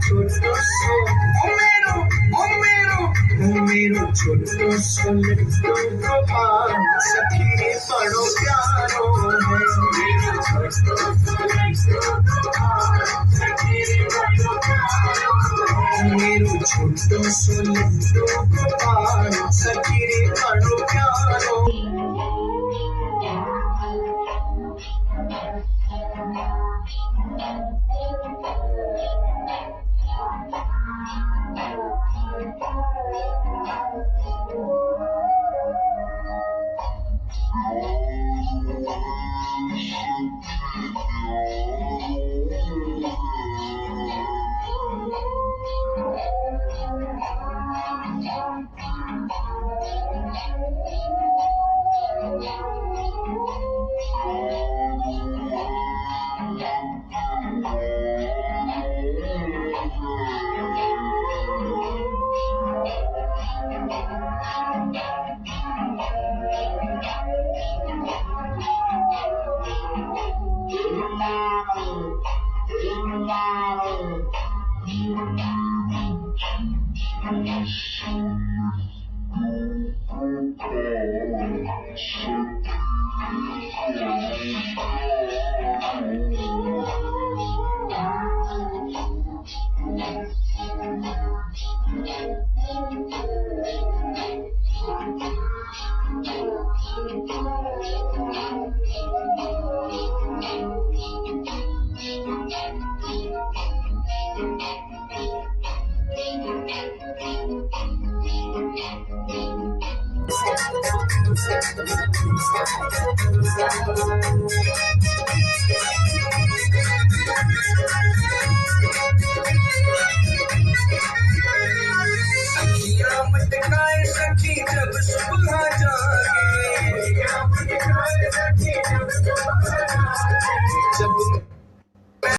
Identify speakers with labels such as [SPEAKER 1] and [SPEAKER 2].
[SPEAKER 1] छोटो सो ओ मेरो छोटो सो लड्डू गोपाल सखी बड़ो प्यारो है मेरो छोटो सो लड्डू गोपाल सखी बड़ो प्यारो है मेरो छोटो सो लड्डू गोपाल सखी बड़ो प्यारो सखी जब सुबह जागे